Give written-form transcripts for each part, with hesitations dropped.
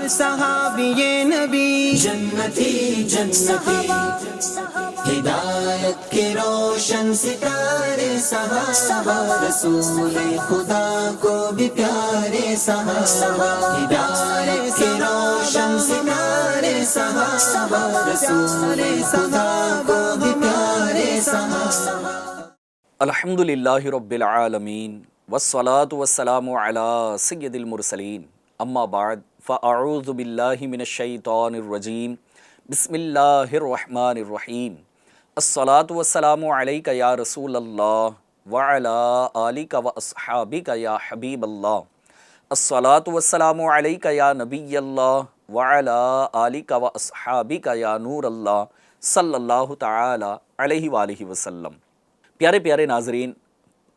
صحابی نبی جنتی جنتی، ہدایت کے روشن ستارے صحابہ، رسول خدا کو بھی پیارے صحابہ، ہدایت کے روشن ستارے صحابہ، رسول خدا کو بھی پیارے صحابہ۔ الحمدللہ رب العالمین والصلاة والسلام علی سید المرسلین، اما بعد فاعوذ باللہ من الشیطان الرجیم، بسم اللہ الرحمن الرحیم۔ الصلاة والسلام علیک یا رسول اللہ وعلی آلک واصحابک یا حبیب اللہ۔ الصلاة والسلام علیک یا نبی اللہ وعلی آلک واصحابک یا نور اللہ صلی اللہ تعالی علیہ وآلہ وسلم۔ پیارے پیارے ناظرین،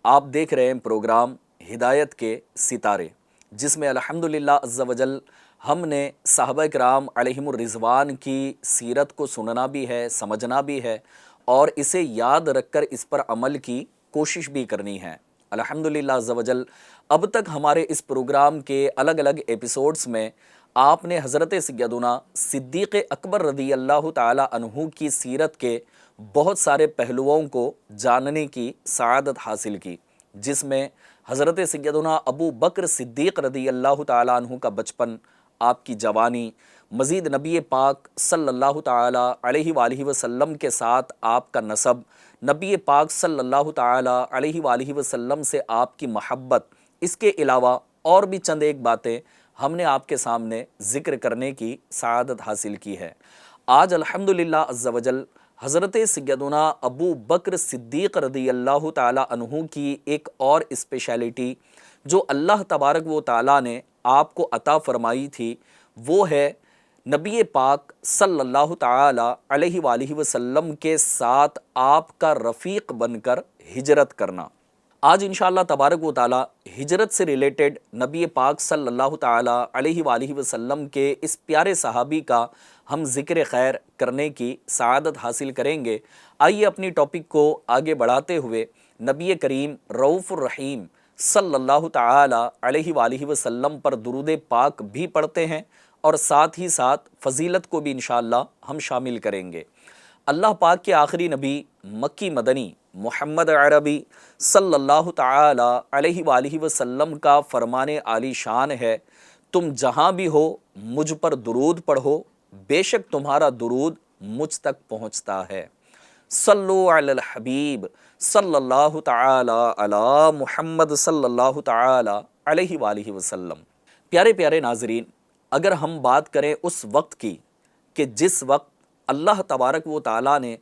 آپ دیکھ رہے ہیں پروگرام ہدایت کے ستارے، جس میں الحمدللہ عز و جل ہم نے صحابہ کرام علیہم الرضوان کی سیرت کو سننا بھی ہے، سمجھنا بھی ہے، اور اسے یاد رکھ کر اس پر عمل کی کوشش بھی کرنی ہے۔ الحمدللہ عز و جل اب تک ہمارے اس پروگرام کے الگ الگ ایپیسوڈز میں آپ نے حضرت سیدنا صدیق اکبر رضی اللہ تعالی عنہ کی سیرت کے بہت سارے پہلوؤں کو جاننے کی سعادت حاصل کی، جس میں حضرت سیدنا ابو بکر صدیق رضی اللہ تعالیٰ عنہ کا بچپن، آپ کی جوانی، مزید نبی پاک صلی اللہ تعالیٰ علیہ وآلہ وسلم کے ساتھ آپ کا نسب، نبی پاک صلی اللہ تعالیٰ علیہ وآلہ وسلم سے آپ کی محبت، اس کے علاوہ اور بھی چند ایک باتیں ہم نے آپ کے سامنے ذکر کرنے کی سعادت حاصل کی ہے۔ آج الحمدللہ عز و جل حضرت سیدنا ابو بکر صدیق رضی اللہ تعالیٰ عنہ کی ایک اور اسپیشلٹی جو اللہ تبارک و تعالیٰ نے آپ کو عطا فرمائی تھی، وہ ہے نبی پاک صلی اللہ تعالیٰ علیہ وآلہ وسلم کے ساتھ آپ کا رفیق بن کر ہجرت کرنا۔ آج انشاءاللہ تبارک و تعالیٰ ہجرت سے ریلیٹڈ نبی پاک صلی اللہ تعالیٰ علیہ وآلہ وسلم کے اس پیارے صحابی کا ہم ذکر خیر کرنے کی سعادت حاصل کریں گے۔ آئیے اپنی ٹاپک کو آگے بڑھاتے ہوئے نبی کریم رؤوف الرحیم صلی اللہ تعالیٰ علیہ وآلہ وسلم پر درود پاک بھی پڑھتے ہیں، اور ساتھ ہی ساتھ فضیلت کو بھی انشاءاللہ ہم شامل کریں گے۔ اللہ پاک کے آخری نبی مکی مدنی محمد عربی صلی اللہ تعالیٰ علیہ وآلہ وسلم کا فرمان عالی شان ہے، تم جہاں بھی ہو مجھ پر درود پڑھو، بے شک تمہارا درود مجھ تک پہنچتا ہے۔ صلو علی الحبیب صلی اللہ تعالیٰ علی محمد صلی اللہ تعالیٰ علیہ وآلہ وسلم۔ پیارے پیارے ناظرین، اگر ہم بات کریں اس وقت کی کہ جس وقت اللہ تبارک و تعالیٰ نے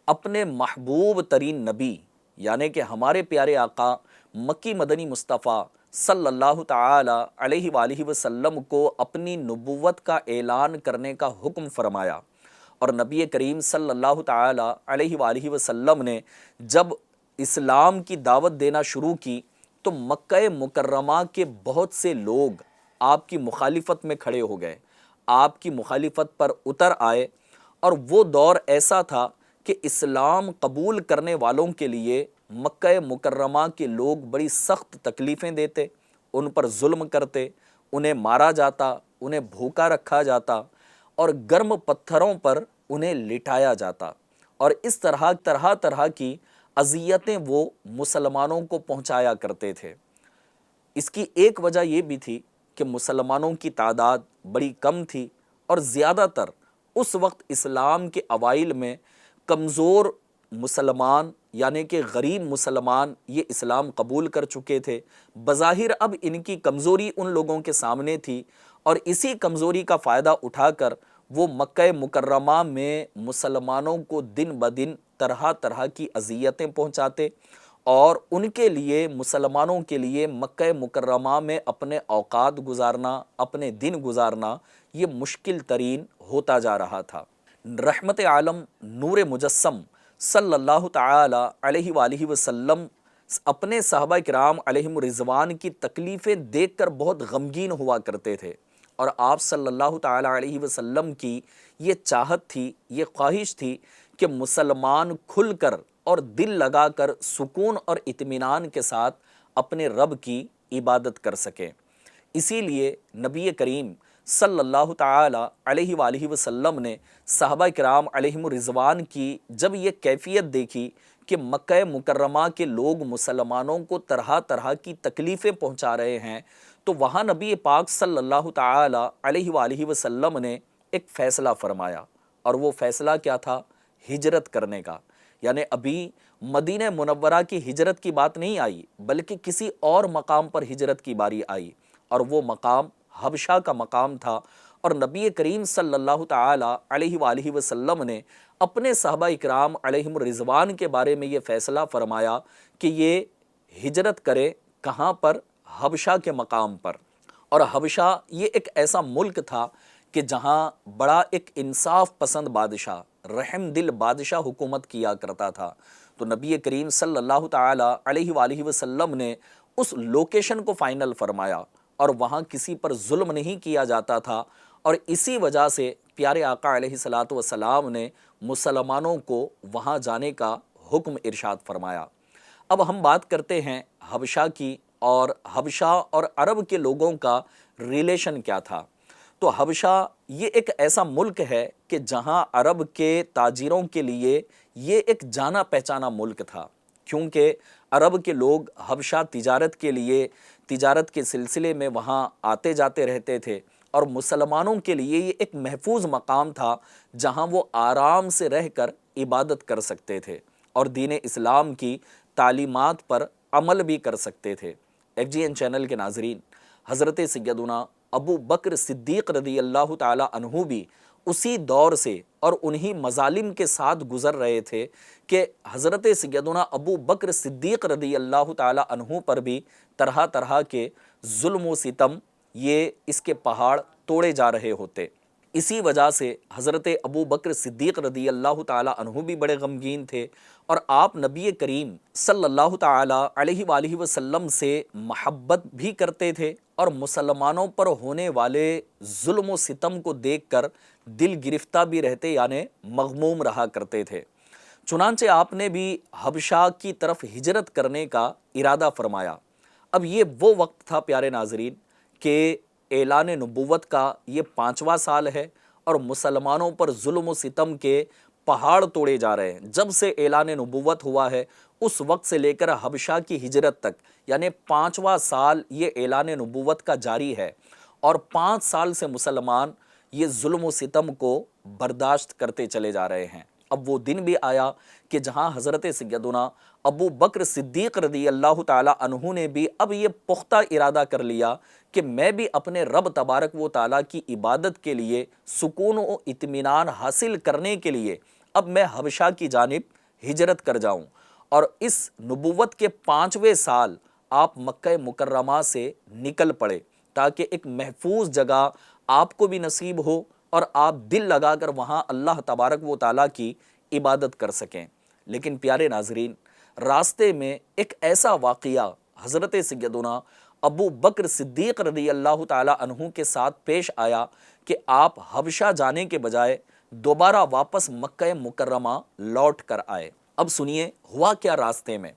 اپنے محبوب ترین نبی یعنی کہ ہمارے پیارے آقا مکی مدنی مصطفیٰ صلی اللہ تعالیٰ علیہ وآلہ وسلم کو اپنی نبوت کا اعلان کرنے کا حکم فرمایا، اور نبی کریم صلی اللہ تعالیٰ علیہ وآلہ وسلم نے جب اسلام کی دعوت دینا شروع کی تو مکہ مکرمہ کے بہت سے لوگ آپ کی مخالفت میں کھڑے ہو گئے، آپ کی مخالفت پر اتر آئے، اور وہ دور ایسا تھا کہ اسلام قبول کرنے والوں کے لیے مکہ مکرمہ کے لوگ بڑی سخت تکلیفیں دیتے، ان پر ظلم کرتے، انہیں مارا جاتا، انہیں بھوکا رکھا جاتا، اور گرم پتھروں پر انہیں لٹایا جاتا، اور اس طرح کی اذیتیں وہ مسلمانوں کو پہنچایا کرتے تھے۔ اس کی ایک وجہ یہ بھی تھی کہ مسلمانوں کی تعداد بڑی کم تھی، اور زیادہ تر اس وقت اسلام کے اوائل میں کمزور مسلمان یعنی کہ غریب مسلمان یہ اسلام قبول کر چکے تھے۔ بظاہر اب ان کی کمزوری ان لوگوں کے سامنے تھی، اور اسی کمزوری کا فائدہ اٹھا کر وہ مکہ مکرمہ میں مسلمانوں کو دن بدن طرح کی اذیتیں پہنچاتے، اور ان کے لیے مسلمانوں کے لیے مکہ مکرمہ میں اپنے اوقات گزارنا، اپنے دن گزارنا یہ مشکل ترین ہوتا جا رہا تھا۔ رحمت عالم نور مجسم صلی اللہ تعالی علیہ وآلہ وسلم اپنے صحابہ کرام علیہم رضوان کی تکلیفیں دیکھ کر بہت غمگین ہوا کرتے تھے، اور آپ صلی اللہ تعالی علیہ وسلم کی یہ چاہت تھی، یہ خواہش تھی کہ مسلمان کھل کر اور دل لگا کر سکون اور اطمینان کے ساتھ اپنے رب کی عبادت کر سکیں۔ اسی لیے نبی کریم صلی اللہ تعالی علیہ وآلہ وسلم نے صحابہ کرام علیہم الرضوان کی جب یہ کیفیت دیکھی کہ مکہ مکرمہ کے لوگ مسلمانوں کو طرح طرح کی تکلیفیں پہنچا رہے ہیں، تو وہاں نبی پاک صلی اللہ تعالی علیہ وآلہ وسلم نے ایک فیصلہ فرمایا، اور وہ فیصلہ کیا تھا؟ ہجرت کرنے کا۔ یعنی ابھی مدینہ منورہ کی ہجرت کی بات نہیں آئی، بلکہ کسی اور مقام پر ہجرت کی باری آئی، اور وہ مقام حبشہ کا مقام تھا۔ اور نبی کریم صلی اللہ تعالی علیہ وآلہ وسلم نے اپنے صحابہ اکرام علیہم الرضوان کے بارے میں یہ فیصلہ فرمایا کہ یہ ہجرت کرے، کہاں پر؟ حبشہ کے مقام پر۔ اور حبشہ یہ ایک ایسا ملک تھا کہ جہاں بڑا ایک انصاف پسند بادشاہ، رحم دل بادشاہ حکومت کیا کرتا تھا۔ تو نبی کریم صلی اللہ تعالی علیہ وآلہ وسلم نے اس لوکیشن کو فائنل فرمایا، اور وہاں کسی پر ظلم نہیں کیا جاتا تھا، اور اسی وجہ سے پیارے آقا علیہ الصلاۃ والسلام نے مسلمانوں کو وہاں جانے کا حکم ارشاد فرمایا۔ اب ہم بات کرتے ہیں حبشہ کی، اور حبشہ اور عرب کے لوگوں کا ریلیشن کیا تھا۔ تو حبشہ یہ ایک ایسا ملک ہے کہ جہاں عرب کے تاجروں کے لیے یہ ایک جانا پہچانا ملک تھا، کیونکہ عرب کے لوگ حبشہ تجارت کے لیے، تجارت کے سلسلے میں وہاں آتے جاتے رہتے تھے، اور مسلمانوں کے لیے یہ ایک محفوظ مقام تھا جہاں وہ آرام سے رہ کر عبادت کر سکتے تھے اور دین اسلام کی تعلیمات پر عمل بھی کر سکتے تھے۔ ایف جی این چینل کے ناظرین، حضرت سیدنا ابو بکر صدیق رضی اللہ تعالی عنہ بھی اسی دور سے اور انہی مظالم کے ساتھ گزر رہے تھے کہ حضرت سیدنا ابو بکر صدیق رضی اللہ تعالی عنہ پر بھی طرح طرح کے ظلم و ستم، یہ اس کے پہاڑ توڑے جا رہے ہوتے۔ اسی وجہ سے حضرت ابو بکر صدیق رضی اللہ تعالی عنہ بھی بڑے غمگین تھے، اور آپ نبی کریم صلی اللہ تعالی علیہ وآلہ وسلم سے محبت بھی کرتے تھے، اور مسلمانوں پر ہونے والے ظلم و ستم کو دیکھ کر دل گرفتہ بھی رہتے، یعنی مغموم رہا کرتے تھے۔ چنانچہ آپ نے بھی حبشہ کی طرف ہجرت کرنے کا ارادہ فرمایا۔ اب یہ وہ وقت تھا پیارے ناظرین کہ اعلان نبوت کا یہ 5واں سال ہے، اور مسلمانوں پر ظلم و ستم کے پہاڑ توڑے جا رہے ہیں۔ جب سے اعلان نبوت ہوا ہے اس وقت سے لے کر حبشہ کی ہجرت تک، یعنی 5واں سال یہ اعلان نبوت کا جاری ہے، اور 5 سال سے مسلمان یہ ظلم و ستم کو برداشت کرتے چلے جا رہے ہیں۔ اب وہ دن بھی آیا کہ جہاں حضرت سیدنا ابو بکر صدیق رضی اللہ تعالی عنہ نے بھی اب یہ پختہ ارادہ کر لیا کہ میں بھی اپنے رب تبارک و تعالیٰ کی عبادت کے لیے، سکون و اطمینان حاصل کرنے کے لیے اب میں حبشہ کی جانب ہجرت کر جاؤں، اور اس نبوت کے 5ویں سال آپ مکہ مکرمہ سے نکل پڑے، تاکہ ایک محفوظ جگہ آپ کو بھی نصیب ہو اور آپ دل لگا کر وہاں اللہ تبارک و تعالیٰ کی عبادت کر سکیں۔ لیکن پیارے ناظرین، راستے میں ایک ایسا واقعہ حضرت سیدنا ابو بکر صدیق رضی اللہ تعالی عنہ کے ساتھ پیش آیا کہ آپ حبشہ جانے کے بجائے دوبارہ واپس مکہ مکرمہ لوٹ کر آئے۔ اب سنیے ہوا کیا راستے میں۔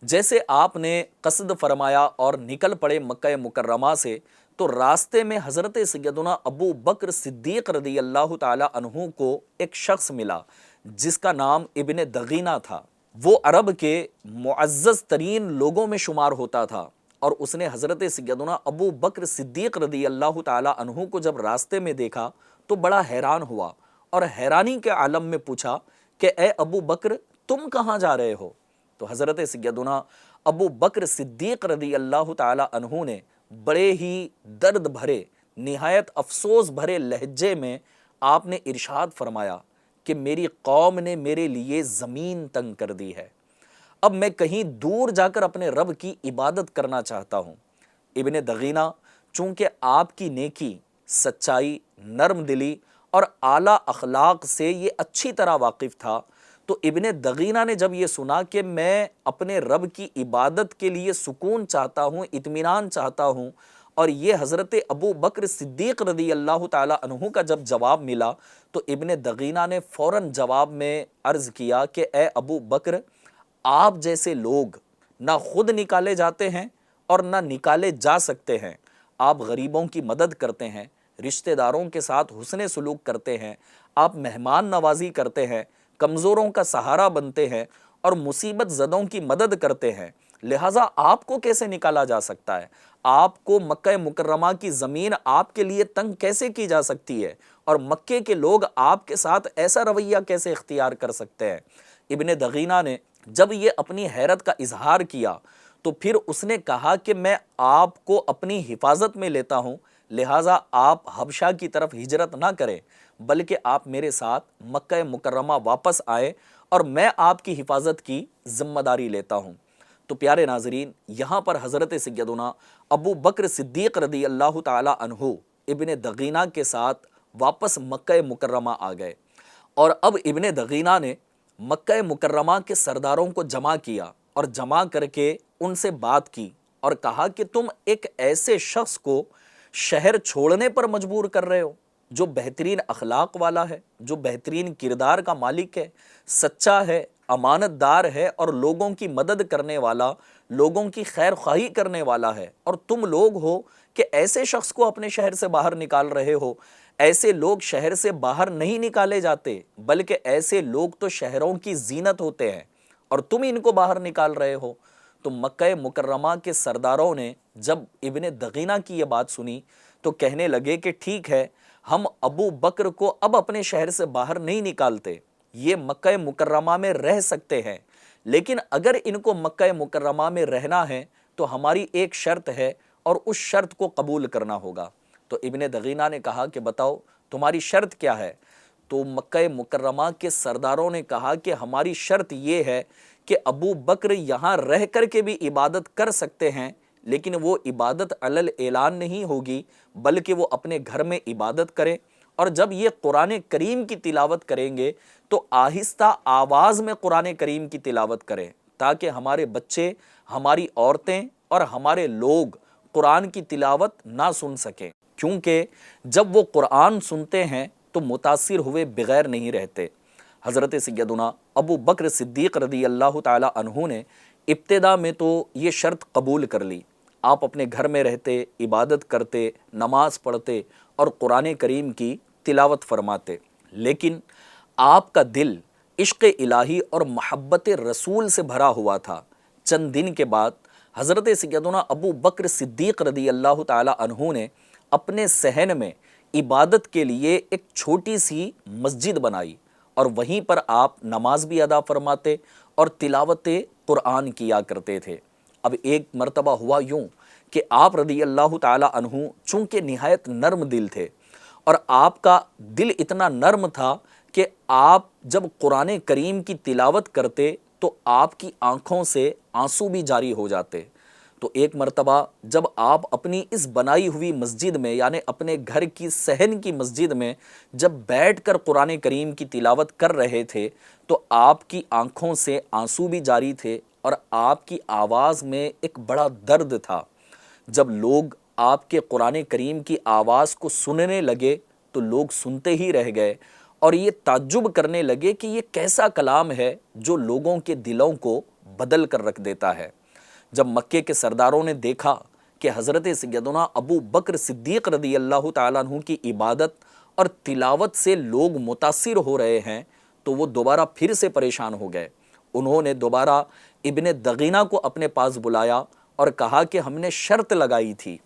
جیسے آپ نے قصد فرمایا اور نکل پڑے مکہ مکرمہ سے، تو راستے میں حضرت سیدنا ابو بکر صدیق رضی اللہ تعالی عنہ کو ایک شخص ملا جس کا نام ابن دغینہ تھا۔ وہ عرب کے معزز ترین لوگوں میں شمار ہوتا تھا، اور اس نے حضرت سیدنا ابو بکر صدیق رضی اللہ تعالی عنہ کو جب راستے میں دیکھا تو بڑا حیران ہوا، اور حیرانی کے عالم میں پوچھا کہ اے ابو بکر، تم کہاں جا رہے ہو؟ تو حضرت سیدنا ابو بکر صدیق رضی اللہ تعالی عنہ نے بڑے ہی درد بھرے، نہایت افسوس بھرے لہجے میں آپ نے ارشاد فرمایا کہ میری قوم نے میرے لیے زمین تنگ کر دی ہے، اب میں کہیں دور جا کر اپنے رب کی عبادت کرنا چاہتا ہوں۔ ابن دغینہ چونکہ آپ کی نیکی، سچائی، نرم دلی اور اعلیٰ اخلاق سے یہ اچھی طرح واقف تھا، تو ابن دغینہ نے جب یہ سنا کہ میں اپنے رب کی عبادت کے لیے سکون چاہتا ہوں، اطمینان چاہتا ہوں، اور یہ حضرت ابو بکر صدیق رضی اللہ تعالی عنہ کا جب جواب ملا، تو ابن دغینہ نے فوراً جواب میں عرض کیا کہ اے ابو بکر، آپ جیسے لوگ نہ خود نکالے جاتے ہیں اور نہ نکالے جا سکتے ہیں۔ آپ غریبوں کی مدد کرتے ہیں، رشتہ داروں کے ساتھ حسن سلوک کرتے ہیں، آپ مہمان نوازی کرتے ہیں، کمزوروں کا سہارا بنتے ہیں اور مصیبت زدوں کی مدد کرتے ہیں، لہٰذا آپ کو کیسے نکالا جا سکتا ہے؟ آپ کو مکہ مکرمہ کی زمین آپ کے لیے تنگ کیسے کی جا سکتی ہے؟ اور مکے کے لوگ آپ کے ساتھ ایسا رویہ کیسے اختیار کر سکتے ہیں؟ ابن دغینہ نے جب یہ اپنی حیرت کا اظہار کیا تو پھر اس نے کہا کہ میں آپ کو اپنی حفاظت میں لیتا ہوں، لہٰذا آپ حبشہ کی طرف ہجرت نہ کریں، بلکہ آپ میرے ساتھ مکہ مکرمہ واپس آئے اور میں آپ کی حفاظت کی ذمہ داری لیتا ہوں۔ تو پیارے ناظرین، یہاں پر حضرت سیدنا ابو بکر صدیق رضی اللہ تعالی عنہ ابن دغینہ کے ساتھ واپس مکہ مکرمہ آ گئے، اور اب ابن دغینہ نے مکہ مکرمہ کے سرداروں کو جمع کیا اور جمع کر کے ان سے بات کی اور کہا کہ تم ایک ایسے شخص کو شہر چھوڑنے پر مجبور کر رہے ہو جو بہترین اخلاق والا ہے، جو بہترین کردار کا مالک ہے، سچا ہے، امانت دار ہے اور لوگوں کی مدد کرنے والا، لوگوں کی خیر خواہی کرنے والا ہے، اور تم لوگ ہو کہ ایسے شخص کو اپنے شہر سے باہر نکال رہے ہو۔ ایسے لوگ شہر سے باہر نہیں نکالے جاتے، بلکہ ایسے لوگ تو شہروں کی زینت ہوتے ہیں، اور تم ان کو باہر نکال رہے ہو۔ تو مکہ مکرمہ کے سرداروں نے جب ابن دغینہ کی یہ بات سنی تو کہنے لگے کہ ٹھیک ہے، ہم ابو بکر کو اب اپنے شہر سے باہر نہیں نکالتے، یہ مکہ مکرمہ میں رہ سکتے ہیں، لیکن اگر ان کو مکہ مکرمہ میں رہنا ہے تو ہماری ایک شرط ہے اور اس شرط کو قبول کرنا ہوگا۔ تو ابن دغینہ نے کہا کہ بتاؤ تمہاری شرط کیا ہے؟ تو مکہ مکرمہ کے سرداروں نے کہا کہ ہماری شرط یہ ہے کہ ابو بکر یہاں رہ کر کے بھی عبادت کر سکتے ہیں، لیکن وہ عبادت علل اعلان نہیں ہوگی، بلکہ وہ اپنے گھر میں عبادت کریں، اور جب یہ قرآن کریم کی تلاوت کریں گے تو آہستہ آواز میں قرآن کریم کی تلاوت کریں، تاکہ ہمارے بچے، ہماری عورتیں اور ہمارے لوگ قرآن کی تلاوت نہ سن سکیں، کیونکہ جب وہ قرآن سنتے ہیں تو متاثر ہوئے بغیر نہیں رہتے۔ حضرت سیدنا ابو بکر صدیق رضی اللہ تعالی عنہ نے ابتدا میں تو یہ شرط قبول کر لی، آپ اپنے گھر میں رہتے، عبادت کرتے، نماز پڑھتے اور قرآن کریم کی تلاوت فرماتے، لیکن آپ کا دل عشق الہی اور محبت رسول سے بھرا ہوا تھا۔ چند دن کے بعد حضرت سیدنا ابو بکر صدیق رضی اللہ تعالی عنہ نے اپنے صحن میں عبادت کے لیے ایک چھوٹی سی مسجد بنائی، اور وہیں پر آپ نماز بھی ادا فرماتے اور تلاوت قرآن کیا کرتے تھے۔ اب ایک مرتبہ ہوا یوں کہ آپ رضی اللہ تعالی عنہ چونکہ نہایت نرم دل تھے، اور آپ کا دل اتنا نرم تھا کہ آپ جب قرآن کریم کی تلاوت کرتے تو آپ کی آنکھوں سے آنسو بھی جاری ہو جاتے۔ تو ایک مرتبہ جب آپ اپنی اس بنائی ہوئی مسجد میں، یعنی اپنے گھر کی صحن کی مسجد میں جب بیٹھ کر قرآن کریم کی تلاوت کر رہے تھے تو آپ کی آنکھوں سے آنسو بھی جاری تھے، اور آپ کی آواز میں ایک بڑا درد تھا۔ جب لوگ آپ کے قرآن کریم کی آواز کو سننے لگے تو لوگ سنتے ہی رہ گئے، اور یہ تعجب کرنے لگے کہ یہ کیسا کلام ہے جو لوگوں کے دلوں کو بدل کر رکھ دیتا ہے۔ جب مکے کے سرداروں نے دیکھا کہ حضرت سیدنا ابو بکر صدیق رضی اللہ تعالیٰ عنہ کی عبادت اور تلاوت سے لوگ متاثر ہو رہے ہیں تو وہ دوبارہ پھر سے پریشان ہو گئے۔ انہوں نے دوبارہ ابن دغینہ کو اپنے پاس بلایا اور کہا کہ ہم نے شرط لگائی تھی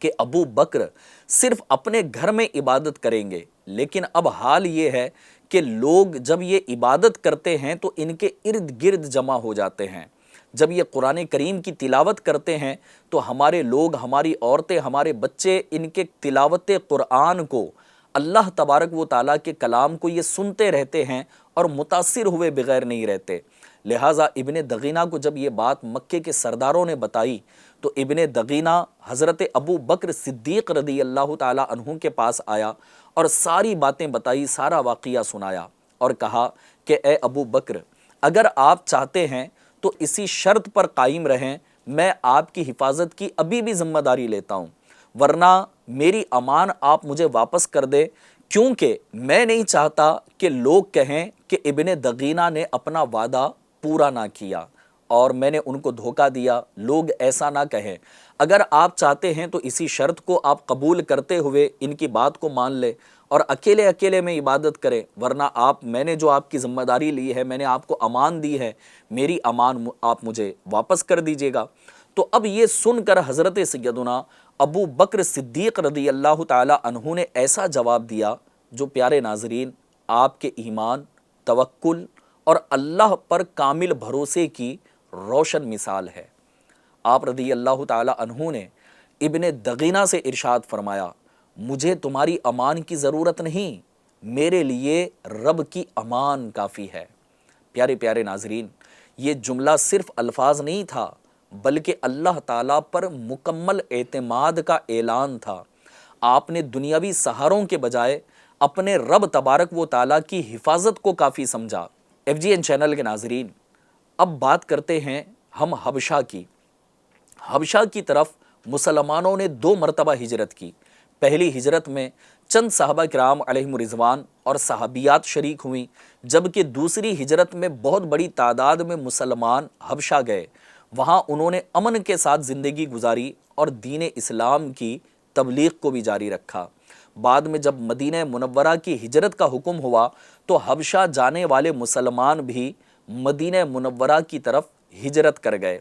کہ ابو بکر صرف اپنے گھر میں عبادت کریں گے، لیکن اب حال یہ ہے کہ لوگ جب یہ عبادت کرتے ہیں تو ان کے ارد گرد جمع ہو جاتے ہیں، جب یہ قرآن کریم کی تلاوت کرتے ہیں تو ہمارے لوگ، ہماری عورتیں، ہمارے بچے ان کے تلاوت قرآن کو، اللہ تبارک و تعالیٰ کے کلام کو یہ سنتے رہتے ہیں اور متاثر ہوئے بغیر نہیں رہتے۔ لہٰذا ابن دغینہ کو جب یہ بات مکے کے سرداروں نے بتائی تو ابن دغینہ حضرت ابو بکر صدیق رضی اللہ تعالیٰ عنہ کے پاس آیا اور ساری باتیں بتائی، سارا واقعہ سنایا اور کہا کہ اے ابو بکر، اگر آپ چاہتے ہیں تو اسی شرط پر قائم رہیں، میں آپ کی حفاظت کی ابھی بھی ذمہ داری لیتا ہوں، ورنہ میری امان آپ مجھے واپس کر دے، کیونکہ میں نہیں چاہتا کہ لوگ کہیں کہ ابن دغینہ نے اپنا وعدہ پورا نہ کیا۔ اور میں نے ان کو دھوکہ دیا، لوگ ایسا نہ کہیں۔ اگر آپ چاہتے ہیں تو اسی شرط کو آپ قبول کرتے ہوئے ان کی بات کو مان لیں اور اکیلے اکیلے میں عبادت کریں، ورنہ میں نے جو آپ کی ذمہ داری لی ہے، میں نے آپ کو امان دی ہے، میری امان آپ مجھے واپس کر دیجیے گا۔ تو اب یہ سن کر حضرت سیدنا ابو بکر صدیق رضی اللہ تعالی عنہ نے ایسا جواب دیا جو پیارے ناظرین آپ کے ایمان، توکل اور اللہ پر کامل بھروسے کی روشن مثال ہے۔ آپ رضی اللہ تعالی عنہ نے ابن دغینہ سے ارشاد فرمایا، مجھے تمہاری امان کی ضرورت نہیں، میرے لیے رب کی امان کافی ہے۔ پیارے پیارے ناظرین، یہ جملہ صرف الفاظ نہیں تھا بلکہ اللہ تعالیٰ پر مکمل اعتماد کا اعلان تھا۔ آپ نے دنیاوی سہاروں کے بجائے اپنے رب تبارک و تعالیٰ کی حفاظت کو کافی سمجھا۔ FGN چینل کے ناظرین، اب بات کرتے ہیں ہم حبشہ کی۔ حبشہ کی طرف مسلمانوں نے 2 مرتبہ ہجرت کی۔ پہلی ہجرت میں چند صحابہ کرام علیہم رضوان اور صحابیات شریک ہوئیں، جبکہ دوسری ہجرت میں بہت بڑی تعداد میں مسلمان حبشہ گئے۔ وہاں انہوں نے امن کے ساتھ زندگی گزاری اور دین اسلام کی تبلیغ کو بھی جاری رکھا۔ بعد میں جب مدینہ منورہ کی ہجرت کا حکم ہوا تو حبشہ جانے والے مسلمان بھی مدینہ منورہ کی طرف ہجرت کر گئے۔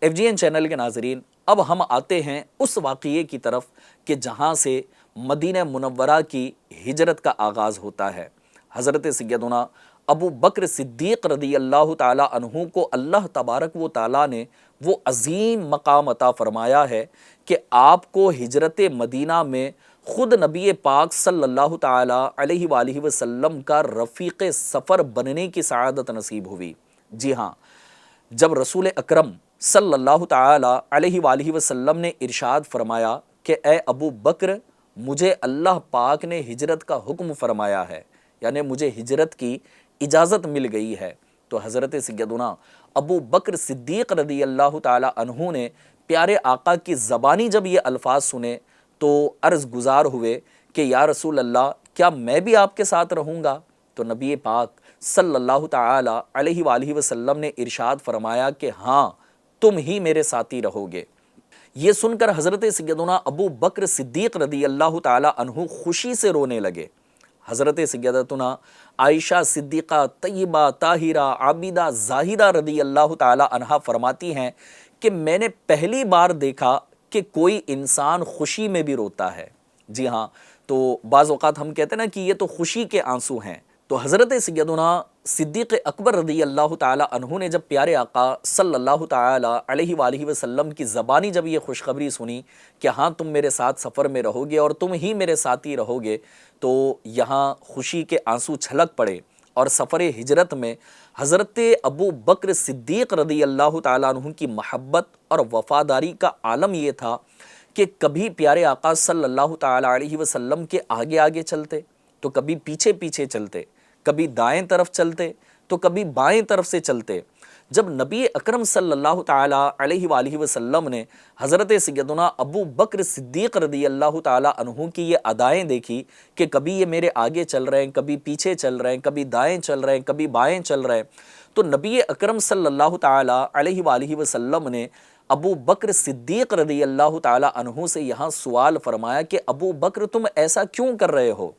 FGN چینل کے ناظرین، اب ہم آتے ہیں اس واقعے کی طرف کہ جہاں سے مدینہ منورہ کی ہجرت کا آغاز ہوتا ہے۔ حضرت سیدنا ابو بکر صدیق رضی اللہ تعالی عنہ کو اللہ تبارک و تعالیٰ نے وہ عظیم مقام عطا فرمایا ہے کہ آپ کو ہجرت مدینہ میں خود نبی پاک صلی اللہ تعالی علیہ وآلہ وسلم کا رفیق سفر بننے کی سعادت نصیب ہوئی۔ جی ہاں، جب رسول اکرم صلی اللہ تعالی علیہ وآلہ وسلم نے ارشاد فرمایا کہ اے ابو بکر، مجھے اللہ پاک نے ہجرت کا حکم فرمایا ہے، یعنی مجھے ہجرت کی اجازت مل گئی ہے، تو حضرت سیدنا ابو بکر صدیق رضی اللہ تعالی عنہ نے پیارے آقا کی زبانی جب یہ الفاظ سنے تو عرض گزار ہوئے کہ یا رسول اللہ، کیا میں بھی آپ کے ساتھ رہوں گا؟ تو نبی پاک صلی اللہ تعالی علیہ وآلہ وسلم نے ارشاد فرمایا کہ ہاں، تم ہی میرے ساتھی رہو گے۔ یہ سن کر حضرت سیدنا ابو بکر صدیق رضی اللہ تعالی عنہ خوشی سے رونے لگے۔ حضرت سیدتنا عائشہ صدیقہ طیبہ طاہرہ عابدہ زاہدہ رضی اللہ تعالی عنہا فرماتی ہیں کہ میں نے پہلی بار دیکھا کہ کوئی انسان خوشی میں بھی روتا ہے۔ جی ہاں، تو بعض اوقات ہم کہتے ہیں نا کہ یہ تو خوشی کے آنسو ہیں، تو حضرت سیدنا صدیق اکبر رضی اللہ تعالی عنہ نے جب پیارے آقا صلی اللہ تعالی علیہ وآلہ وسلم کی زبانی جب یہ خوشخبری سنی کہ ہاں تم میرے ساتھ سفر میں رہو گے اور تم ہی میرے ساتھی رہو گے، تو یہاں خوشی کے آنسو چھلک پڑے۔ اور سفر ہجرت میں حضرت ابو بکر صدیق رضی اللہ تعالیٰ عنہ کی محبت اور وفاداری کا عالم یہ تھا کہ کبھی پیارے آقا صلی اللہ تعالیٰ علیہ وسلم کے آگے آگے چلتے تو کبھی پیچھے پیچھے چلتے، کبھی دائیں طرف چلتے تو کبھی بائیں طرف سے چلتے۔ جب نبی اکرم صلی اللہ تعالیٰ علیہ وآلہ وسلم نے حضرت سیدنا ابو بکر صدیق رضی اللہ تعالیٰ عنہ کی یہ ادائیں دیکھی کہ کبھی یہ میرے آگے چل رہے ہیں، کبھی پیچھے چل رہے ہیں، کبھی دائیں چل رہے ہیں، کبھی بائیں چل رہے ہیں، تو نبی اکرم صلی اللہ تعالیٰ علیہ وآلہ وسلم نے ابو بکر صدیق رضی اللہ تعالیٰ عنہ سے یہاں سوال فرمایا کہ ابو بکر تم ایسا کیوں کر رہے ہو؟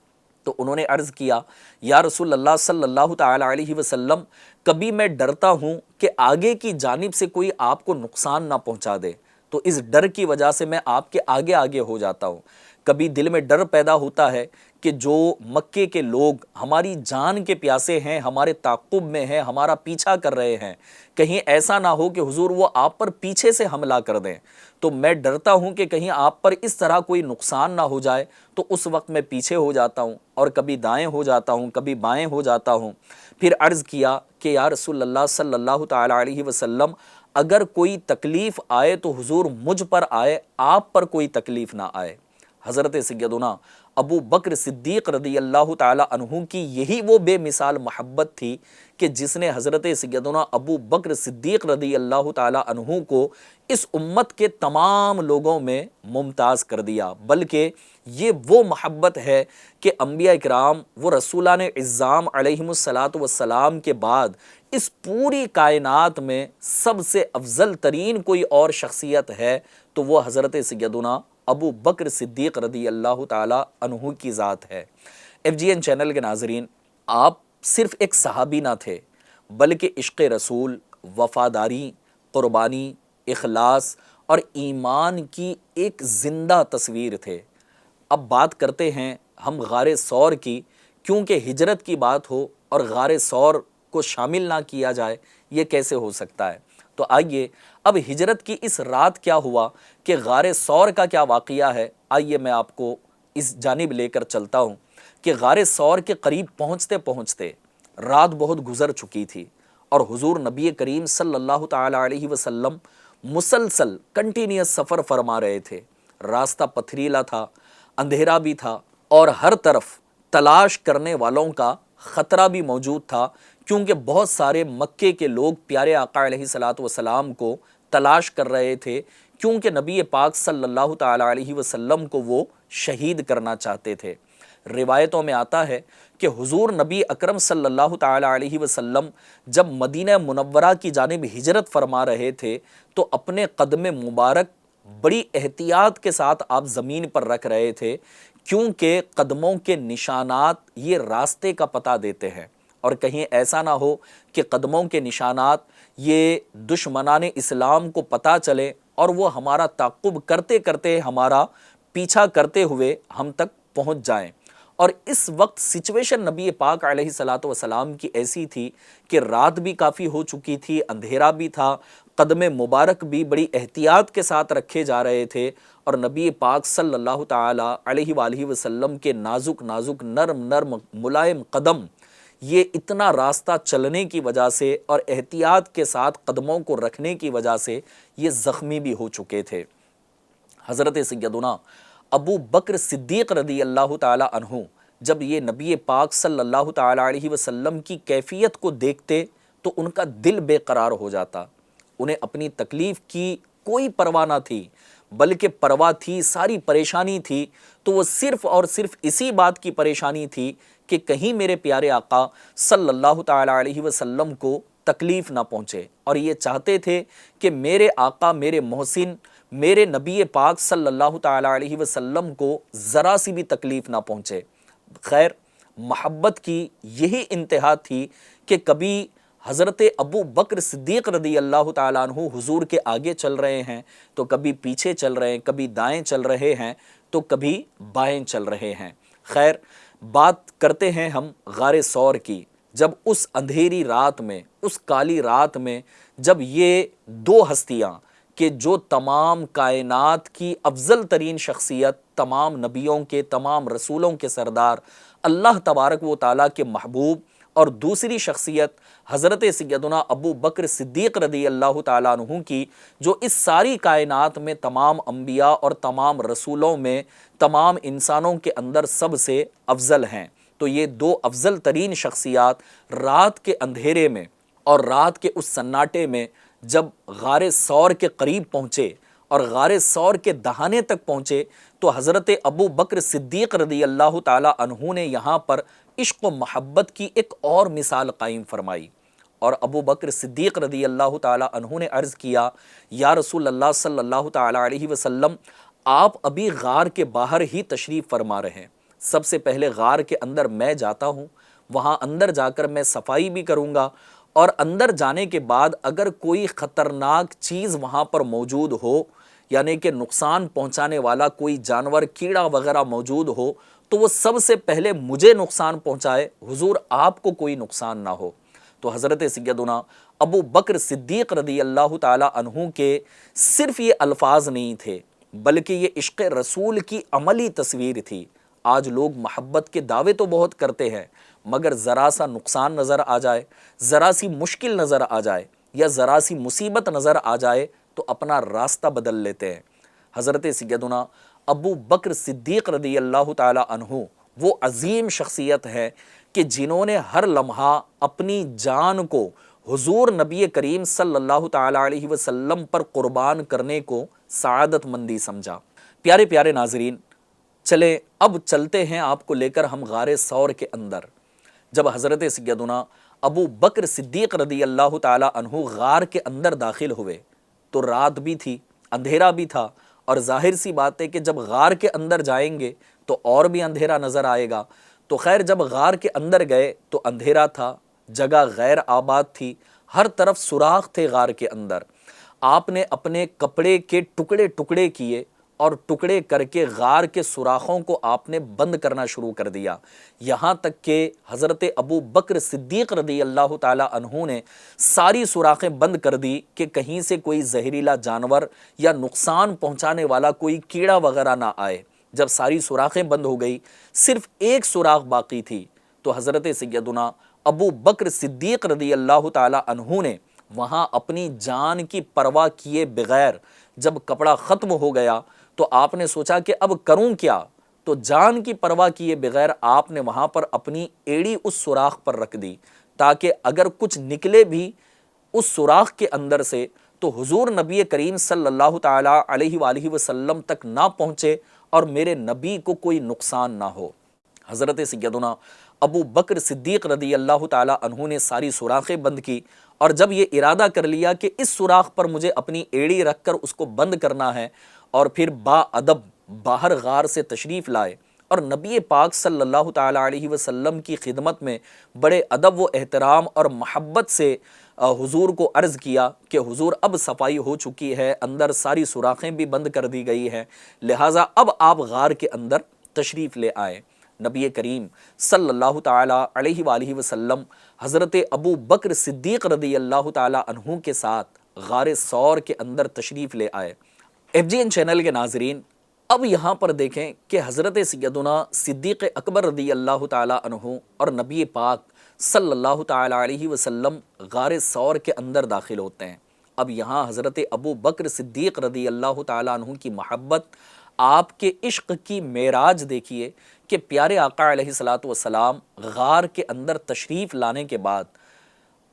تو انہوں نے عرض کیا یا رسول اللہ صلی اللہ تعالیٰ علیہ وسلم، کبھی میں ڈرتا ہوں کہ آگے کی جانب سے کوئی آپ کو نقصان نہ پہنچا دے، تو اس ڈر کی وجہ سے میں آپ کے آگے آگے ہو جاتا ہوں۔ کبھی دل میں ڈر پیدا ہوتا ہے کہ جو مکے کے لوگ ہماری جان کے پیاسے ہیں، ہمارے تعقب میں ہیں، ہمارا پیچھا کر رہے ہیں، کہیں ایسا نہ ہو کہ حضور وہ آپ پر پیچھے سے حملہ کر دیں، تو میں ڈرتا ہوں کہ کہیں آپ پر اس طرح کوئی نقصان نہ ہو جائے، تو اس وقت میں پیچھے ہو جاتا ہوں اور کبھی دائیں ہو جاتا ہوں، کبھی بائیں ہو جاتا ہوں۔ پھر عرض کیا کہ یا رسول اللہ صلی اللہ تعالیٰ علیہ وسلم، اگر کوئی تکلیف آئے تو حضور مجھ پر آئے، آپ پر کوئی تکلیف نہ آئے۔ حضرت سیدنا ابو بکر صدیق رضی اللہ تعالی عنہ کی یہی وہ بے مثال محبت تھی کہ جس نے حضرت سیدنا ابو بکر صدیق رضی اللہ تعالی عنہ کو اس امت کے تمام لوگوں میں ممتاز کر دیا۔ بلکہ یہ وہ محبت ہے کہ انبیاء کرام وہ رسولان اعظام علیہم السلام کے بعد اس پوری کائنات میں سب سے افضل ترین کوئی اور شخصیت ہے تو وہ حضرت سیدنا ابو بکر صدیق رضی اللہ تعالی عنہ کی ذات ہے۔ FGN چینل کے ناظرین، آپ صرف ایک صحابی نہ تھے بلکہ عشق رسول، وفاداری، قربانی، اخلاص اور ایمان کی ایک زندہ تصویر تھے۔ اب بات کرتے ہیں ہم غار ثور کی، کیونکہ ہجرت کی بات ہو اور غار ثور کو شامل نہ کیا جائے یہ کیسے ہو سکتا ہے؟ تو آئیے اب ہجرت کی اس رات کیا ہوا کہ غار ثور کا کیا واقعہ ہے، آئیے میں آپ کو اس جانب لے کر چلتا ہوں کہ غار ثور کے قریب پہنچتے پہنچتے رات بہت گزر چکی تھی اور حضور نبی کریم صلی اللہ تعالی علیہ وسلم مسلسل کنٹینیوس سفر فرما رہے تھے۔ راستہ پتھریلا تھا، اندھیرا بھی تھا اور ہر طرف تلاش کرنے والوں کا خطرہ بھی موجود تھا، کیونکہ بہت سارے مکے کے لوگ پیارے آقا علیہ السلام کو تلاش کر رہے تھے، کیونکہ نبی پاک صلی اللہ تعالی علیہ وسلم کو وہ شہید کرنا چاہتے تھے۔ روایتوں میں آتا ہے کہ حضور نبی اکرم صلی اللہ تعالی علیہ وسلم جب مدینہ منورہ کی جانب ہجرت فرما رہے تھے تو اپنے قدم مبارک بڑی احتیاط کے ساتھ آپ زمین پر رکھ رہے تھے، کیونکہ قدموں کے نشانات یہ راستے کا پتہ دیتے ہیں، اور کہیں ایسا نہ ہو کہ قدموں کے نشانات یہ دشمنان اسلام کو پتہ چلے اور وہ ہمارا تعقب کرتے کرتے ہمارا پیچھا کرتے ہوئے ہم تک پہنچ جائیں۔ اور اس وقت سچویشن نبی پاک علیہ السلام کی ایسی تھی کہ رات بھی کافی ہو چکی تھی، اندھیرا بھی تھا، قدم مبارک بھی بڑی احتیاط کے ساتھ رکھے جا رہے تھے، اور نبی پاک صلی اللہ تعالی علیہ وآلہ وسلم کے نازک نازک نرم نرم ملائم قدم یہ اتنا راستہ چلنے کی وجہ سے اور احتیاط کے ساتھ قدموں کو رکھنے کی وجہ سے یہ زخمی بھی ہو چکے تھے۔ حضرت سیدنا ابو بکر صدیق رضی اللہ تعالی عنہ جب یہ نبی پاک صلی اللہ تعالی علیہ وسلم کی کیفیت کو دیکھتے تو ان کا دل بے قرار ہو جاتا۔ انہیں اپنی تکلیف کی کوئی پرواہ نہ تھی، بلکہ پرواہ تھی، ساری پریشانی تھی تو وہ صرف اور صرف اسی بات کی پریشانی تھی کہ کہیں میرے پیارے آقا صلی اللہ تعالی علیہ وسلم کو تکلیف نہ پہنچے، اور یہ چاہتے تھے کہ میرے آقا، میرے محسن، میرے نبی پاک صلی اللہ تعالی علیہ وسلم کو ذرا سی بھی تکلیف نہ پہنچے۔ خیر، محبت کی یہی انتہا تھی کہ کبھی حضرت ابو بکر صدیق رضی اللہ تعالیٰ عنہ حضور کے آگے چل رہے ہیں تو کبھی پیچھے چل رہے ہیں، کبھی دائیں چل رہے ہیں تو کبھی بائیں چل رہے ہیں۔ خیر، بات کرتے ہیں ہم غار ثور کی۔ جب اس اندھیری رات میں، اس کالی رات میں، جب یہ دو ہستیاں کہ جو تمام کائنات کی افضل ترین شخصیت، تمام نبیوں کے، تمام رسولوں کے سردار، اللہ تبارک و تعالیٰ کے محبوب، اور دوسری شخصیت حضرت سیدنا ابو بکر صدیق رضی اللہ تعالیٰ عنہ کی، جو اس ساری کائنات میں تمام انبیاء اور تمام رسولوں میں، تمام انسانوں کے اندر سب سے افضل ہیں، تو یہ دو افضل ترین شخصیات رات کے اندھیرے میں اور رات کے اس سناٹے میں جب غار ثور کے قریب پہنچے اور غار ثور کے دہانے تک پہنچے تو حضرت ابو بکر صدیق رضی اللہ تعالیٰ عنہ نے یہاں پر عشق و محبت کی ایک اور مثال قائم فرمائی، اور ابو بکر صدیق رضی اللہ تعالیٰ عنہ نے عرض کیا، یا رسول اللہ صلی اللہ تعالیٰ علیہ وسلم، آپ ابھی غار کے باہر ہی تشریف فرما رہے ہیں، سب سے پہلے غار کے اندر میں جاتا ہوں، وہاں اندر جا کر میں صفائی بھی کروں گا، اور اندر جانے کے بعد اگر کوئی خطرناک چیز وہاں پر موجود ہو، یعنی کہ نقصان پہنچانے والا کوئی جانور، کیڑا وغیرہ موجود ہو تو وہ سب سے پہلے مجھے نقصان پہنچائے، حضور آپ کو کوئی نقصان نہ ہو۔ تو حضرت سیدنا ابو بکر صدیق رضی اللہ تعالیٰ عنہ کے صرف یہ الفاظ نہیں تھے، بلکہ یہ عشق رسول کی عملی تصویر تھی۔ آج لوگ محبت کے دعوے تو بہت کرتے ہیں، مگر ذرا سا نقصان نظر آ جائے، ذرا سی مشکل نظر آ جائے یا ذرا سی مصیبت نظر آ جائے تو اپنا راستہ بدل لیتے ہیں۔ حضرت سیدنا ابو بکر صدیق رضی اللہ تعالی عنہ وہ عظیم شخصیت ہے کہ جنہوں نے ہر لمحہ اپنی جان کو حضور نبی کریم صلی اللہ تعالی علیہ وسلم پر قربان کرنے کو سعادت مندی سمجھا۔ پیارے پیارے ناظرین، چلیں اب چلتے ہیں آپ کو لے کر ہم غار ثور کے اندر۔ جب حضرت سیدنا ابو بکر صدیق رضی اللہ تعالی عنہ غار کے اندر داخل ہوئے تو رات بھی تھی، اندھیرا بھی تھا، اور ظاہر سی بات ہے کہ جب غار کے اندر جائیں گے تو اور بھی اندھیرا نظر آئے گا۔ تو خیر جب غار کے اندر گئے تو اندھیرا تھا، جگہ غیر آباد تھی، ہر طرف سوراخ تھے غار کے اندر۔ آپ نے اپنے کپڑے کے ٹکڑے ٹکڑے کیے اور ٹکڑے کر کے غار کے سوراخوں کو آپ نے بند کرنا شروع کر دیا، یہاں تک کہ حضرت ابو بکر صدیق رضی اللہ تعالی عنہ نے ساری سوراخیں بند کر دی کہ کہیں سے کوئی زہریلا جانور یا نقصان پہنچانے والا کوئی کیڑا وغیرہ نہ آئے۔ جب ساری سوراخیں بند ہو گئی، صرف ایک سوراخ باقی تھی، تو حضرت سیدنا ابو بکر صدیق رضی اللہ تعالی عنہ نے وہاں اپنی جان کی پرواہ کیے بغیر، جب کپڑا ختم ہو گیا تو آپ نے سوچا کہ اب کروں کیا، تو جان کی پرواہ کیے بغیر آپ نے وہاں پر اپنی ایڑی اس سوراخ پر رکھ دی تاکہ اگر کچھ نکلے بھی اس سوراخ کے اندر سے تو حضور نبی کریم صلی اللہ تعالی علیہ وآلہ وسلم تک نہ پہنچے اور میرے نبی کو کوئی نقصان نہ ہو۔ حضرت سیدنا ابو بکر صدیق رضی اللہ تعالی عنہ نے ساری سوراخیں بند کی، اور جب یہ ارادہ کر لیا کہ اس سوراخ پر مجھے اپنی ایڑی رکھ کر اس کو بند کرنا ہے، اور پھر با ادب باہر غار سے تشریف لائے اور نبی پاک صلی اللہ تعالی علیہ وسلم کی خدمت میں بڑے ادب و احترام اور محبت سے حضور کو عرض کیا کہ حضور اب صفائی ہو چکی ہے، اندر ساری سوراخیں بھی بند کر دی گئی ہیں، لہٰذا اب آپ غار کے اندر تشریف لے آئے۔ نبی کریم صلی اللہ تعالی علیہ وآلہ وسلم حضرت ابو بکر صدیق رضی اللہ تعالی عنہ کے ساتھ غار ثور کے اندر تشریف لے آئے۔ FGN چینل کے ناظرین، اب یہاں پر دیکھیں کہ حضرت سیدنا صدیق اکبر رضی اللہ تعالی عنہ اور نبی پاک صلی اللہ تعالی علیہ وسلم غار ثور کے اندر داخل ہوتے ہیں۔ اب یہاں حضرت ابو بکر صدیق رضی اللہ تعالی عنہ کی محبت، آپ کے عشق کی معراج دیکھیے کہ پیارے آقا علیہ الصلوۃ والسلام غار کے اندر تشریف لانے کے بعد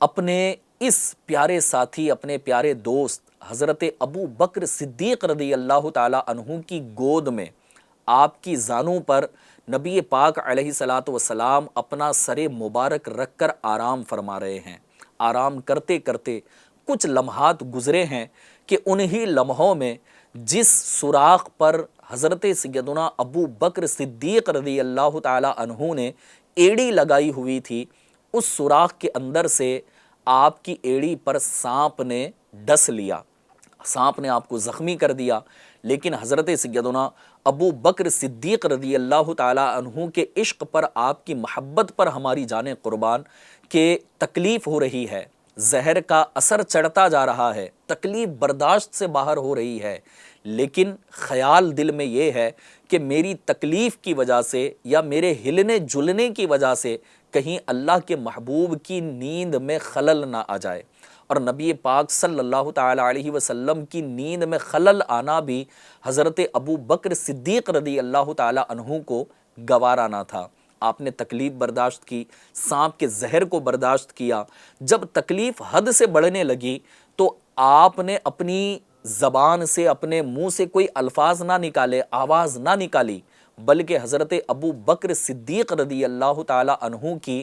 اپنے اس پیارے ساتھی، اپنے پیارے دوست حضرت ابو بکر صدیق رضی اللہ تعالی عنہ کی گود میں آپ کی زانوں پر نبی پاک علیہ الصلوۃ والسلام اپنا سر مبارک رکھ کر آرام فرما رہے ہیں۔ آرام کرتے کرتے کچھ لمحات گزرے ہیں کہ انہی لمحوں میں جس سوراخ پر حضرت سیدنا ابو بکر صدیق رضی اللہ تعالی عنہ نے ایڑی لگائی ہوئی تھی، اس سوراخ کے اندر سے آپ کی ایڑی پر سانپ نے ڈس لیا، سانپ نے آپ کو زخمی کر دیا۔ لیکن حضرت سیدنا ابو بکر صدیق رضی اللہ تعالی عنہ کے عشق پر، آپ کی محبت پر ہماری جانیں قربان کہ تکلیف ہو رہی ہے، زہر کا اثر چڑھتا جا رہا ہے، تکلیف برداشت سے باہر ہو رہی ہے، لیکن خیال دل میں یہ ہے کہ میری تکلیف کی وجہ سے یا میرے ہلنے جلنے کی وجہ سے کہیں اللہ کے محبوب کی نیند میں خلل نہ آ جائے۔ اور نبی پاک صلی اللہ تعالی علیہ وسلم کی نیند میں خلل آنا بھی حضرت ابو بکر صدیق رضی اللہ تعالی عنہ کو گوارا نہ تھا۔ آپ نے تکلیف برداشت کی، سانپ کے زہر کو برداشت کیا۔ جب تکلیف حد سے بڑھنے لگی تو آپ نے اپنی زبان سے، اپنے منہ سے کوئی الفاظ نہ نکالے، آواز نہ نکالی، بلکہ حضرت ابو بکر صدیق رضی اللہ تعالی عنہ کی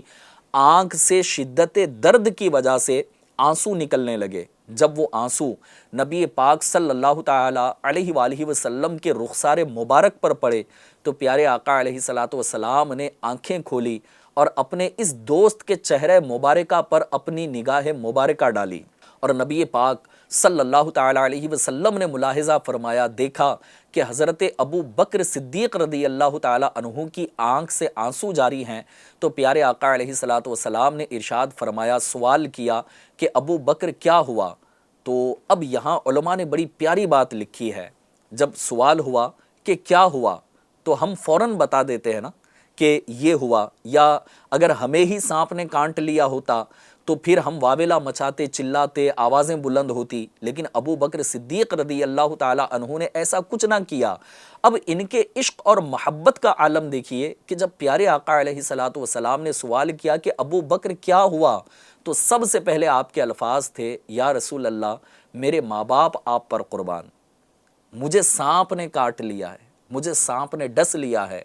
آنکھ سے شدت درد کی وجہ سے آنسو نکلنے لگے۔ جب وہ آنسو نبی پاک صلی اللہ تعالی علیہ وآلہ وسلم کے رخسار مبارک پر پڑے تو پیارے آقا علیہ الصلوۃ والسلام نے آنکھیں کھولی اور اپنے اس دوست کے چہرے مبارکہ پر اپنی نگاہ مبارکہ ڈالی، اور نبی پاک صلی اللہ تعالی علیہ وسلم نے ملاحظہ فرمایا، دیکھا کہ حضرت ابو بکر صدیق رضی اللہ تعالی عنہ کی آنکھ سے آنسو جاری ہیں، تو پیارے آقا علیہ الصلوۃ والسلام نے ارشاد فرمایا، سوال کیا کہ ابو بکر کیا ہوا؟ تو اب یہاں علماء نے بڑی پیاری بات لکھی ہے، جب سوال ہوا کہ کیا ہوا تو ہم فوراً بتا دیتے ہیں نا کہ یہ ہوا، یا اگر ہمیں ہی سانپ نے کاٹ لیا ہوتا تو پھر ہم واویلا مچاتے، چلاتے، آوازیں بلند ہوتی، لیکن ابو بکر صدیق رضی اللہ تعالی عنہ نے ایسا کچھ نہ کیا۔ اب ان کے عشق اور محبت کا عالم دیکھیے کہ جب پیارے آقا علیہ الصلوۃ والسلام نے سوال کیا کہ ابو بکر کیا ہوا، تو سب سے پہلے آپ کے الفاظ تھے، یا رسول اللہ میرے ماں باپ آپ پر قربان، مجھے سانپ نے کاٹ لیا ہے، مجھے سانپ نے ڈس لیا ہے۔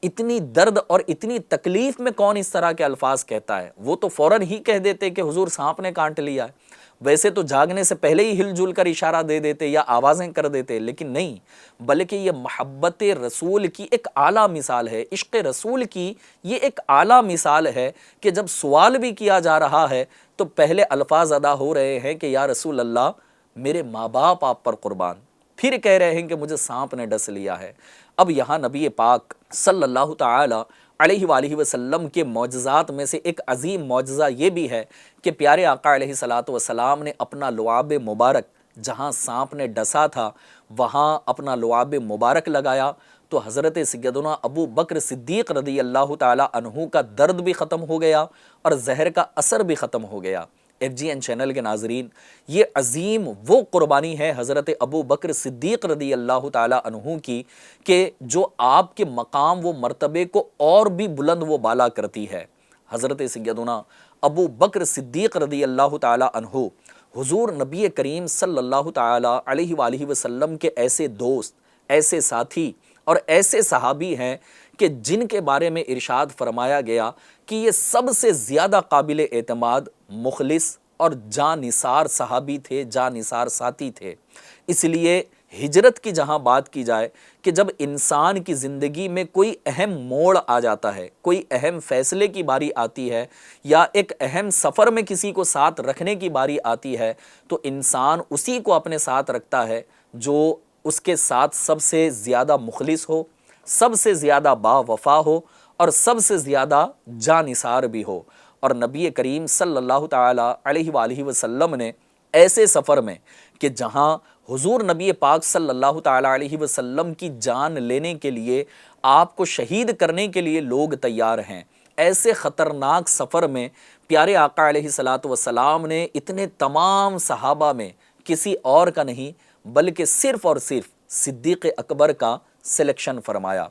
اتنی درد اور اتنی تکلیف میں کون اس طرح کے الفاظ کہتا ہے؟ وہ تو فوراً ہی کہہ دیتے کہ حضور سانپ نے کاٹ لیا ہے، ویسے تو جاگنے سے پہلے ہی ہل جل کر اشارہ دے دیتے یا آوازیں کر دیتے، لیکن نہیں، بلکہ یہ محبت رسول کی ایک اعلیٰ مثال ہے، عشق رسول کی یہ ایک اعلیٰ مثال ہے کہ جب سوال بھی کیا جا رہا ہے تو پہلے الفاظ ادا ہو رہے ہیں کہ یا رسول اللہ میرے ماں باپ آپ پر قربان، پھر کہہ رہے ہیں کہ مجھے سانپ نے ڈس لیا ہے۔ اب یہاں نبی پاک صلی اللہ تعالی علیہ وآلہ وسلم کے معجزات میں سے ایک عظیم معجزہ یہ بھی ہے کہ پیارے آقا علیہ الصلوۃ والسلام نے اپنا لعاب مبارک جہاں سانپ نے ڈسا تھا وہاں اپنا لعاب مبارک لگایا تو حضرت سیدنا ابو بکر صدیق رضی اللہ تعالی عنہ کا درد بھی ختم ہو گیا اور زہر کا اثر بھی ختم ہو گیا۔ FGN چینل کے ناظرین، یہ عظیم وہ قربانی ہے حضرت ابو بکر صدیق رضی اللہ تعالی عنہ کی کہ جو آپ کے مقام و مرتبے کو اور بھی بلند و بالا کرتی ہے۔ حضرت سیدنا ابو بکر صدیق رضی اللہ تعالی عنہ حضور نبی کریم صلی اللہ تعالی علیہ وآلہ وسلم کے ایسے دوست، ایسے ساتھی اور ایسے صحابی ہیں کہ جن کے بارے میں ارشاد فرمایا گیا کہ یہ سب سے زیادہ قابل اعتماد، مخلص اور جاں نثار صحابی تھے، جاں نثار ساتھی تھے۔ اس لیے ہجرت کی جہاں بات کی جائے کہ جب انسان کی زندگی میں کوئی اہم موڑ آ جاتا ہے، کوئی اہم فیصلے کی باری آتی ہے یا ایک اہم سفر میں کسی کو ساتھ رکھنے کی باری آتی ہے تو انسان اسی کو اپنے ساتھ رکھتا ہے جو اس کے ساتھ سب سے زیادہ مخلص ہو، سب سے زیادہ با وفا ہو اور سب سے زیادہ جاں نثار بھی ہو۔ اور نبی کریم صلی اللہ تعالی علیہ وآلہ وسلم نے ایسے سفر میں کہ جہاں حضور نبی پاک صلی اللہ تعالی علیہ وسلم کی جان لینے کے لیے، آپ کو شہید کرنے کے لیے لوگ تیار ہیں، ایسے خطرناک سفر میں پیارے آقا علیہ الصلوۃ والسلام نے اتنے تمام صحابہ میں کسی اور کا نہیں بلکہ صرف اور صرف صدیق اکبر کا سلیکشن فرمایا۔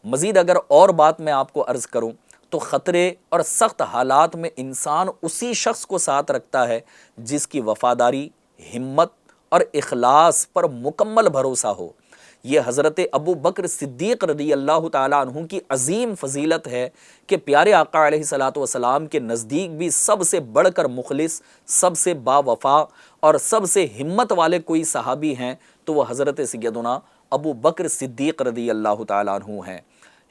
مزید اگر اور بات میں آپ کو عرض کروں تو خطرے اور سخت حالات میں انسان اسی شخص کو ساتھ رکھتا ہے جس کی وفاداری، ہمت اور اخلاص پر مکمل بھروسہ ہو۔ یہ حضرت ابو بکر صدیق رضی اللہ تعالیٰ عنہ کی عظیم فضیلت ہے کہ پیارے آقا علیہ الصلوۃ والسلام کے نزدیک بھی سب سے بڑھ کر مخلص، سب سے با وفا اور سب سے ہمت والے کوئی صحابی ہیں تو وہ حضرت سیدنا ابو بکر صدیق رضی اللہ تعالیٰ عنہ ہیں۔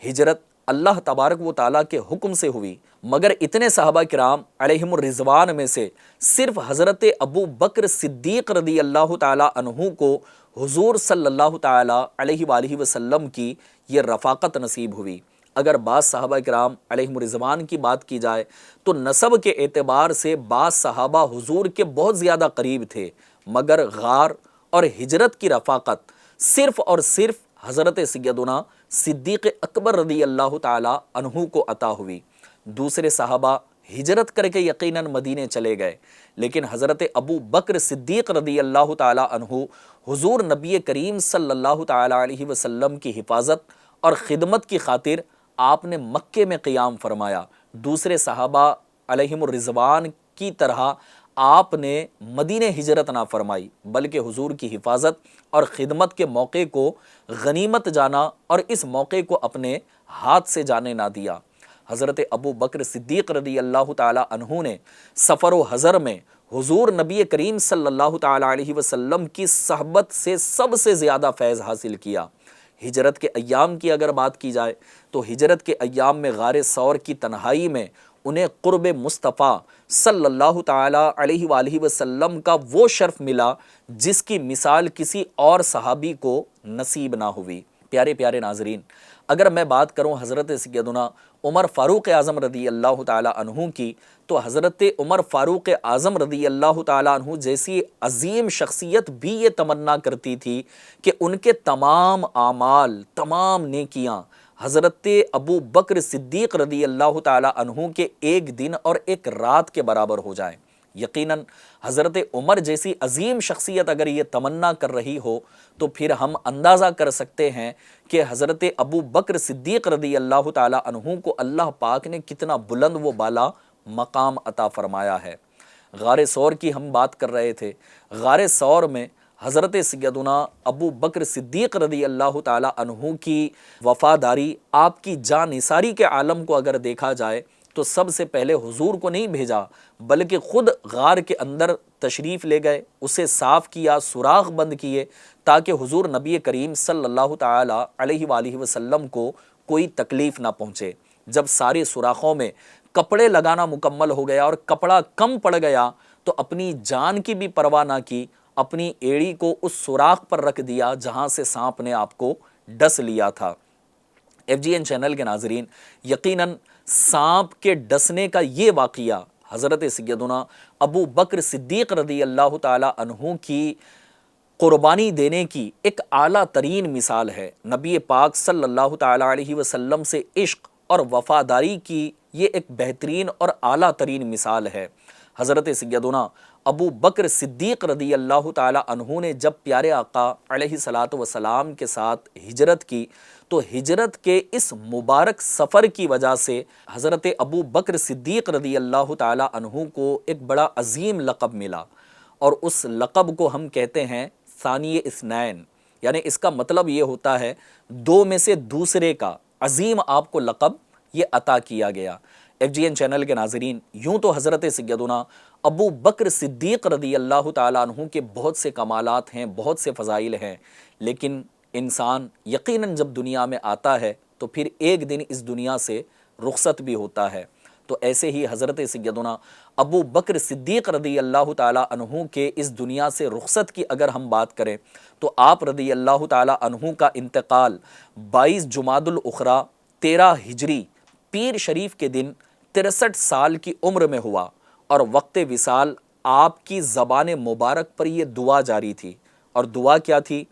ہجرت اللہ تبارک و تعالیٰ کے حکم سے ہوئی، مگر اتنے صحابہ کرام علیہم الرضوان میں سے صرف حضرت ابو بکر صدیق رضی اللہ تعالیٰ عنہ کو حضور صلی اللہ تعالیٰ علیہ وآلہ وسلم کی یہ رفاقت نصیب ہوئی۔ اگر بعض صحابہ کرام علیہم الرضوان کی بات کی جائے تو نسب کے اعتبار سے بعض صحابہ حضور کے بہت زیادہ قریب تھے، مگر غار اور ہجرت کی رفاقت صرف اور صرف حضرت سیدنا صدیق اکبر رضی اللہ تعالیٰ عنہ کو عطا ہوئی۔ دوسرے صحابہ ہجرت کر کے یقیناً مدینے چلے گئے، لیکن حضرت ابو بکر صدیق رضی اللہ تعالیٰ عنہ حضور نبی کریم صلی اللہ تعالیٰ علیہ وسلم کی حفاظت اور خدمت کی خاطر آپ نے مکے میں قیام فرمایا۔ دوسرے صحابہ علیہم الرضوان کی طرح آپ نے مدینہ ہجرت نہ فرمائی بلکہ حضور کی حفاظت اور خدمت کے موقع کو غنیمت جانا اور اس موقع کو اپنے ہاتھ سے جانے نہ دیا۔ حضرت ابو بکر صدیق رضی اللہ تعالیٰ عنہ نے سفر و حضر میں حضور نبی کریم صلی اللہ تعالیٰ علیہ وسلم کی صحبت سے سب سے زیادہ فیض حاصل کیا۔ ہجرت کے ایام کی اگر بات کی جائے تو ہجرت کے ایام میں غار ثور کی تنہائی میں انہیں قرب مصطفیٰ صلی اللہ تعالیٰ علیہ وآلہ وسلم کا وہ شرف ملا جس کی مثال کسی اور صحابی کو نصیب نہ ہوئی۔ پیارے پیارے ناظرین، اگر میں بات کروں حضرت سیدنا عمر فاروق اعظم رضی اللہ تعالیٰ عنہ کی تو حضرت عمر فاروق اعظم رضی اللہ تعالیٰ عنہ جیسی عظیم شخصیت بھی یہ تمنا کرتی تھی کہ ان کے تمام اعمال، تمام نیکیاں حضرت ابو بکر صدیق رضی اللہ تعالی عنہ کے ایک دن اور ایک رات کے برابر ہو جائیں۔ یقیناً حضرت عمر جیسی عظیم شخصیت اگر یہ تمنا کر رہی ہو تو پھر ہم اندازہ کر سکتے ہیں کہ حضرت ابو بکر صدیق رضی اللہ تعالی عنہ کو اللہ پاک نے کتنا بلند و بالا مقام عطا فرمایا ہے۔ غار ثور کی ہم بات کر رہے تھے، غار ثور میں حضرت سیدنا ابو بکر صدیق رضی اللہ تعالی عنہ کی وفاداری، آپ کی جانثاری کے عالم کو اگر دیکھا جائے تو سب سے پہلے حضور کو نہیں بھیجا بلکہ خود غار کے اندر تشریف لے گئے، اسے صاف کیا، سوراخ بند کیے تاکہ حضور نبی کریم صلی اللہ تعالی علیہ وآلہ وسلم کو کوئی تکلیف نہ پہنچے۔ جب سارے سوراخوں میں کپڑے لگانا مکمل ہو گیا اور کپڑا کم پڑ گیا تو اپنی جان کی بھی پرواہ نہ کی، اپنی ایڑی کو اس سوراخ پر رکھ دیا جہاں سے سانپ نے آپ کو ڈس لیا تھا۔ FGN چینل کے ناظرین، یقیناً سانپ کے ڈسنے کا یہ واقعہ حضرت سیدنا ابو بکر صدیق رضی اللہ تعالی عنہ کی قربانی دینے کی ایک اعلیٰ ترین مثال ہے۔ نبی پاک صلی اللہ تعالی علیہ وسلم سے عشق اور وفاداری کی یہ ایک بہترین اور اعلیٰ ترین مثال ہے۔ حضرت سیدنا ابو بکر صدیق رضی اللہ تعالی عنہ نے جب پیارے آقا علیہ الصلاۃ والسلام کے ساتھ ہجرت کی تو ہجرت کے اس مبارک سفر کی وجہ سے حضرت ابو بکر صدیق رضی اللہ تعالی عنہ کو ایک بڑا عظیم لقب ملا، اور اس لقب کو ہم کہتے ہیں ثانی اثنین، یعنی اس کا مطلب یہ ہوتا ہے دو میں سے دوسرے کا عظیم آپ کو لقب یہ عطا کیا گیا۔ FGN چینل کے ناظرین، یوں تو حضرت سیدنا ابو بکر صدیق رضی اللہ تعالیٰ عنہ کے بہت سے کمالات ہیں، بہت سے فضائل ہیں، لیکن انسان یقیناً جب دنیا میں آتا ہے تو پھر ایک دن اس دنیا سے رخصت بھی ہوتا ہے۔ تو ایسے ہی حضرت سیدنا ابو بکر صدیق رضی اللہ تعالیٰ عنہ کے اس دنیا سے رخصت کی اگر ہم بات کریں تو آپ رضی اللہ تعالیٰ عنہ کا انتقال 22 جمادی الاخری 13 ہجری پیر شریف کے دن 63 سال کی عمر میں ہوا، اور وقت وصال آپ کی زبان مبارک پر یہ دعا جاری تھی، اور دعا کیا تھی؟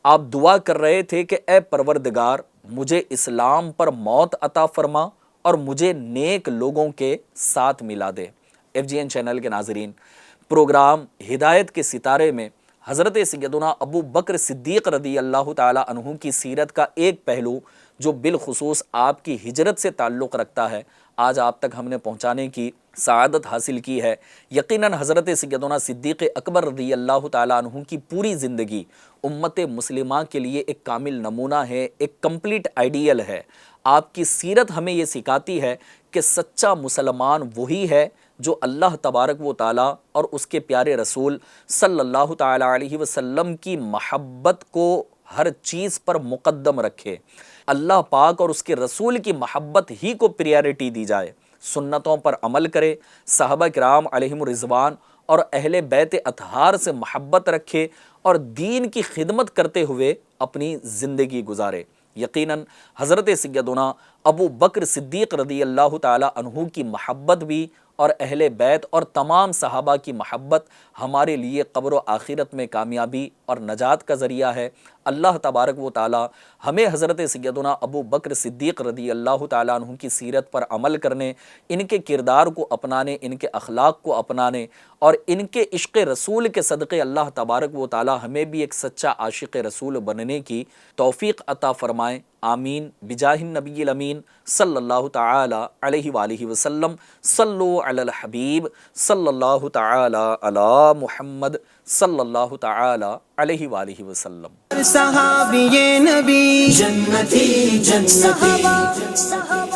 آپ دعا کر رہے تھے کہ اے پروردگار مجھے اسلام پر موت عطا فرما اور مجھے نیک لوگوں کے ساتھ ملا دے۔ FGN چینل کے ناظرین، پروگرام ہدایت کے ستارے میں حضرت سیدنا ابو بکر صدیق رضی اللہ تعالی عنہ کی سیرت کا ایک پہلو جو بالخصوص آپ کی ہجرت سے تعلق رکھتا ہے، آج آپ تک ہم نے پہنچانے کی سعادت حاصل کی ہے۔ یقیناً حضرت سیدنا صدیق اکبر رضی اللہ تعالیٰ عنہ کی پوری زندگی امت مسلمہ کے لیے ایک کامل نمونہ ہے، ایک کمپلیٹ آئیڈیل ہے۔ آپ کی سیرت ہمیں یہ سکھاتی ہے کہ سچا مسلمان وہی ہے جو اللہ تبارک و تعالیٰ اور اس کے پیارے رسول صلی اللہ تعالیٰ علیہ وسلم کی محبت کو ہر چیز پر مقدم رکھے، اللہ پاک اور اس کے رسول کی محبت ہی کو پریارٹی دی جائے، سنتوں پر عمل کرے، صحابہ کرام علیہم الرضوان اور اہل بیت اطہار سے محبت رکھے اور دین کی خدمت کرتے ہوئے اپنی زندگی گزارے۔ یقیناً حضرت سیدنا ابو بکر صدیق رضی اللہ تعالیٰ عنہ کی محبت بھی اور اہل بیت اور تمام صحابہ کی محبت ہمارے لیے قبر و آخرت میں کامیابی اور نجات کا ذریعہ ہے۔ اللہ تبارک و تعالی ہمیں حضرت سیدنا ابو بکر صدیق رضی اللہ تعالیٰ عنہ کی سیرت پر عمل کرنے، ان کے کردار کو اپنانے، ان کے اخلاق کو اپنانے اور ان کے عشق رسول کے صدقے اللہ تبارک و تعالی ہمیں بھی ایک سچا عاشق رسول بننے کی توفیق عطا فرمائے۔ آمین بجاہ النبی الامین صلی اللہ تعالی علیہ وآلہ وسلم۔ صلو علی الحبیب صلی اللہ تعالی علی محمد صلی اللہ تعالی علیہ وآلہ وسلم۔ صحابی نبی جنتی جنتی،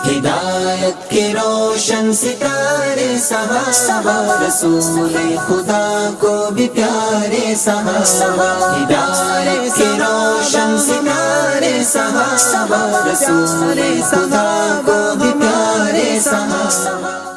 ہدایت کے روشن ستارے صحابہ، رسول خدا کو بھی پیارے صحابہ، ہدایت کے روشن ستارے صحابہ، رسول خدا کو بھی پیارے صحابہ۔